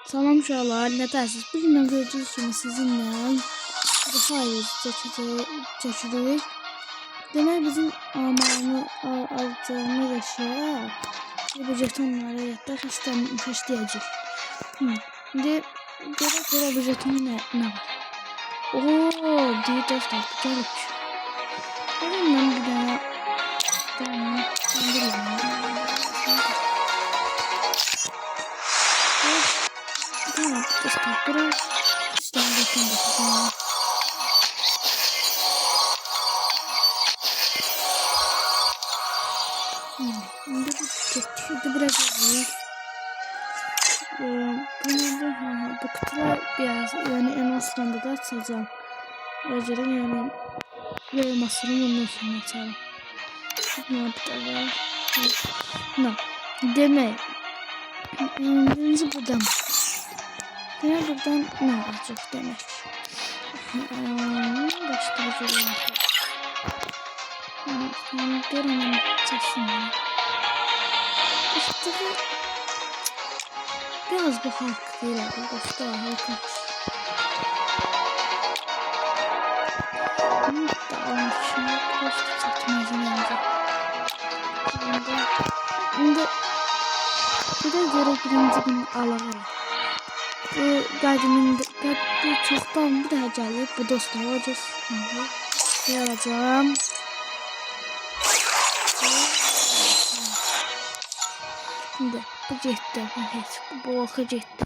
Salam uşaqlar, nə dərsiniz? Bugündən gördüyünüz kimi sizinlə hayır çəkirik. Demək bizim alacağımız eşya bu jetonları yatda xəstələyəcək. İndi görə bu jetonun nə var? Ooo, deyir dostlar, gəlib. Mən bir dənə Tamam, dostlar, buraya üstten bakın bakacağım. Şimdi bırakıyoruz. Bu kutular biraz yani elmaslarında da açacağım. Önceden yani elmasını bundan sonra açalım. Ne yapacağız? Ne? Demek. Birinci buradan. Demek buradan ne olacak demek. Başka bir şey yok. Görünüm çeşitli. İşte bu biraz bu halk değil abi. Başka halk. Bunu da almışım. Başka çatmazım önce. Şimdi bir de göre birinci gün alalım. Bu qadının çoxdan bir daha gəlib. Bu dostlar olacaq. Şimdi alacağım. Şimdi bu getdi. Bu oxa getdi.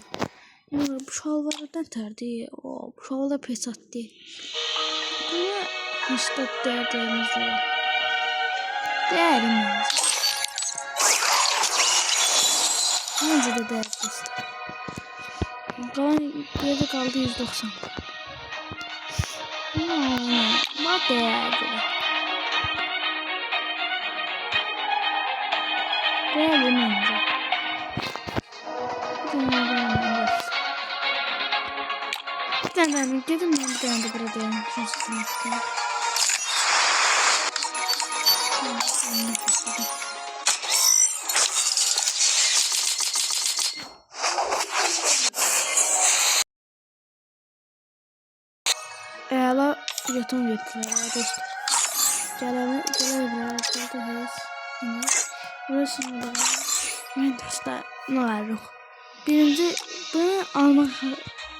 Bu şalvardan tərdi. Bu şalvar pes atdı. Bunu 80 dəyərimiz var. Dəyərimiz. Məncə də dəyərimiz. Qalan yerdə qaldı 190. Nə dəyərdir? Değerli məncə. Bir tane dedim ben bir tane de burada değermişim. Eğer jeton getiriyor dostlar. Gelebilirler. Burası da ben dostlar ne var yok. Birinci bunu almak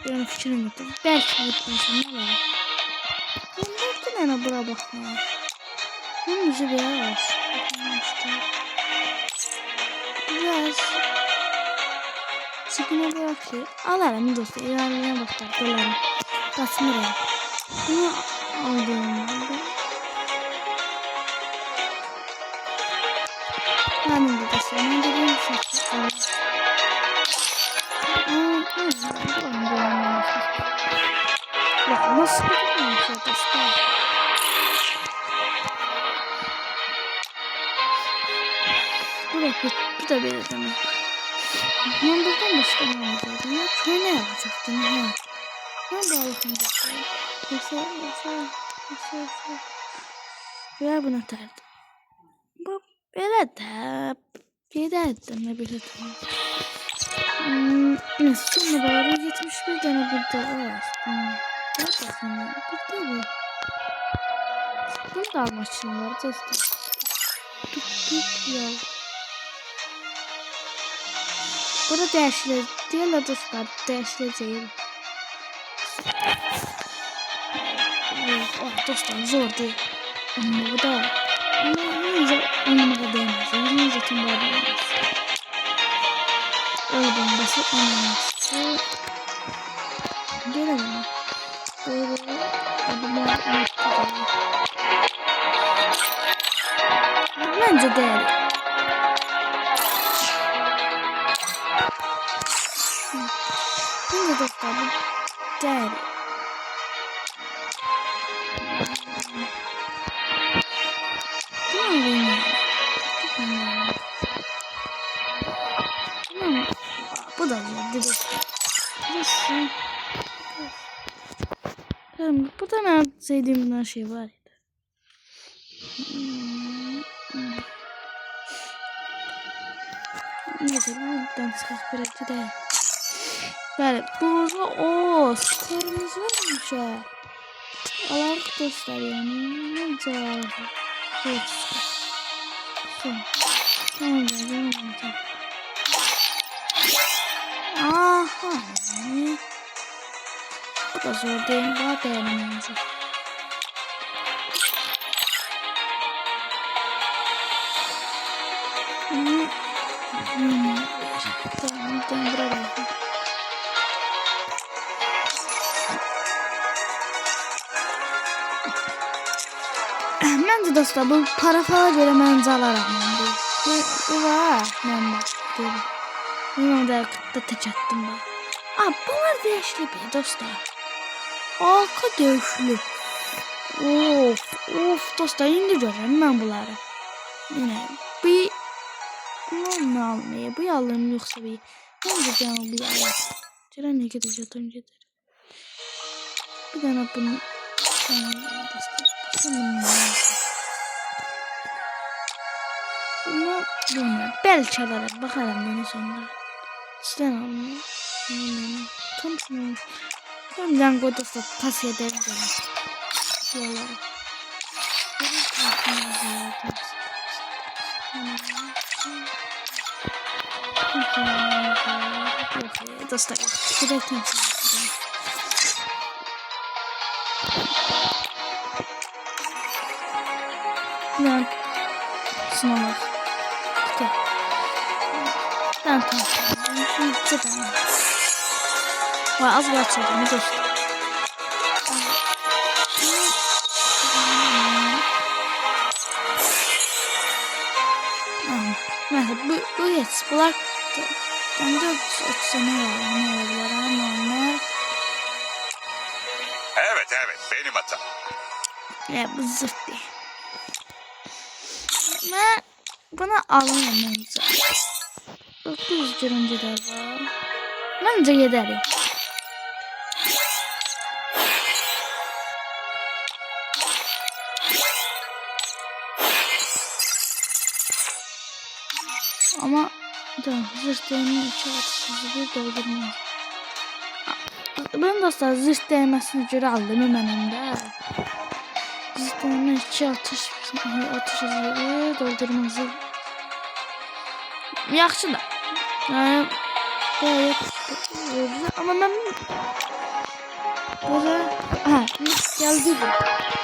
yani fikrim yok. Belki yapmışım ne var. Ben de buna bakmam. Bunun yüzü biraz. Biraz. Sıkıntı yok ki. Alarım dostlar. İlerleyen dostlar. Dolarım. Kasmırım. Bunu aldığımda. Ben de dostlar. Ben de bunu seçtim. Nasıl bir şey dostlar? Bu da bir demek. Ben buradan başka ne alacaktım ya? Köy ne alacaktım ya? Ben de alayım dostlar. Ver buna terdim. Bu böyle de giderdim ne bileyim. Sonra bari 71 tane burada var. Gerçekten burada bu. Bunu da almışım var dostlar. Tut ya. Burada değiştirdiler dostlar. Değiştireceğim. Dostlar zor değil. Ama bu da neyse anlamada değmez. Neyse tüm bağda olmaz. Öyle bombası olmaz. Gelelim. Böyle adımlar bence değerli. Şimdi dostlar bu değerli. Bu da güzel dostlar. Bu da ne sevdiğim şey var. Neyse buradan çıkıp bıraktı da. Bəli, burada o skorumuz varmış ha. Alarıq dostlar yani. Necə alarıq? Evet. Son. Tamam da. Aha. Bu da zor değil. Daha değerlenecek. Tamam, buraya. Məncə dostlar, bu parafala görə məncə alaram. Bu var, məndə. Bunu da tək etdim ben. Bunlar dəyişli bir dostlar. Arka döyüşlü. Of dostlar, indi görürüm mən bunları. Yine bir ne almayı, bu alırım yoksa bir. Bence canım bir alır. Ceren ne kadar jeton getir. Bir tane bunu. Bunu belki alarak bakalım beni sonra. Sen almayı. Tam şunu. Tam Django dostlar pas ederim canım. Yolları. Dostlar, gidelim. Ben sınavlar. Gel. Ben tamam. Vay az var çekimi dostlar. Mesela bu yes. Bunlar ben de ne olabilir ama Evet benim hatam. ya bu zırt değil. Ben bana alayım bence. 900 önce de var. Bence yeter. Ama zırh değmeyi içi bir doldurmaz. Ben dostlar zırh değmesine göre aldım benim de. Zırh değmeyi içi atış hızı doldurmazı. Yaxşı da. Yani gayet ama ben burada geldi bu.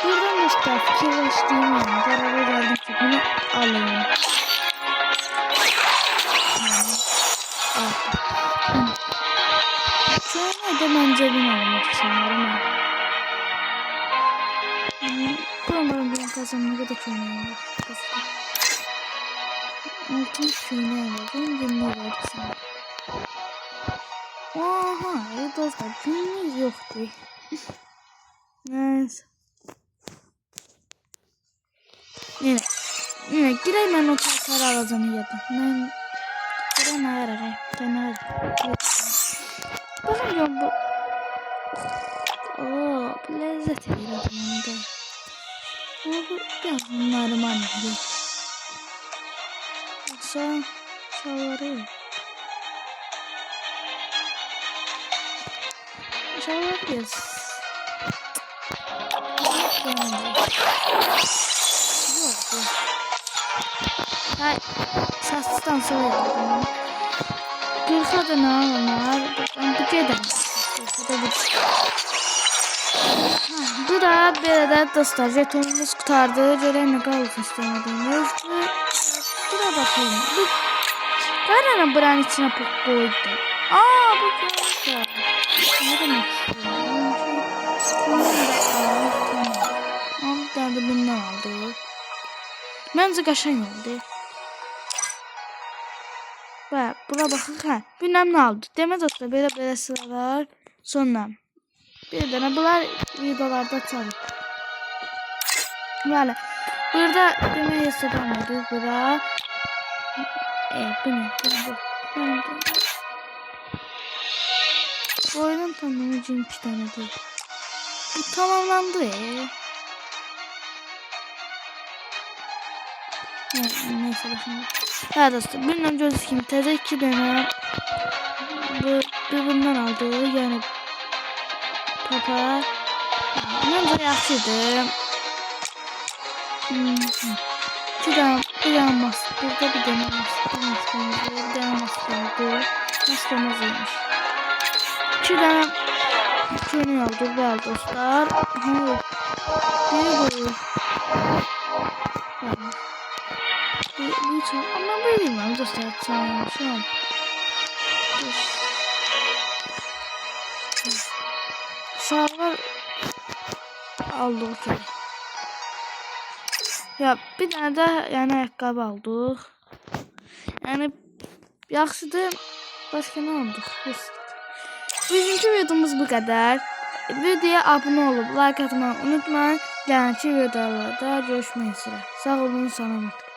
Buradan dostlar fikirleştiğim yani. Karara geldim ki bunu alayım. Sonra da ben cebine almak sanırım. Buraların benim kazanmaya da köyneyim. Altın köyneyim var. Benim cebime vardı sanırım. Aha, dostlar günümüz yoktu. Neyse. Yine gireyim ben o kartları alacağım ya da. Ben gireyim ayararım. Ben ayararım. Bakıyorum bu. Bu lezzet ediyor adamında. Bu biraz normal değil. Yoksa şalvarı. Şalvarıyız. Hay, saçtan sonra yapalım. Gülsa da ne var? Ben bu kadar. Bu da böyle dostlar jetonumuz kurtardı. Görelim kaldık istemediğimiz. Bu da bakalım. Bu kararın buranın içine koydu. Bu güzel. Ne demek istiyorum? Bir tane de bundan aldı. Bence kaşan oldu. Ve buna bakın bilmem ne aldı. Demek dostlar böyle sıralar sonra. Bir tane bunlar videolarda çalır. Böyle burada demek yasadanmadı. Burada bu ne? Bu oyunun tamamı 2 tane değil. Bu tamamlandı neyse başında. Evet dostlar bilmem gözü kim teze 2 tane bu birbirinden aldığı yani papaq. Məncə yaxşıdır. Bir dənə maska, burada bir dənə maskamız var, bir dənə maskamız, maskamız imiş. 2 dənə köynək aldım, bəli dostlar. Bir bu için ama ben bilmem dostlar, şu an. Şalvar aldık. Ya bir tane de yani ayakkabı aldık. Yani yaxşıdır. Başka ne aldık? Bugünkü videomuz bu kadar. Videoya abone olup like atmayı unutmayın. Gələnki videolarda görüşmək üzrə. Sağ olun, salamat.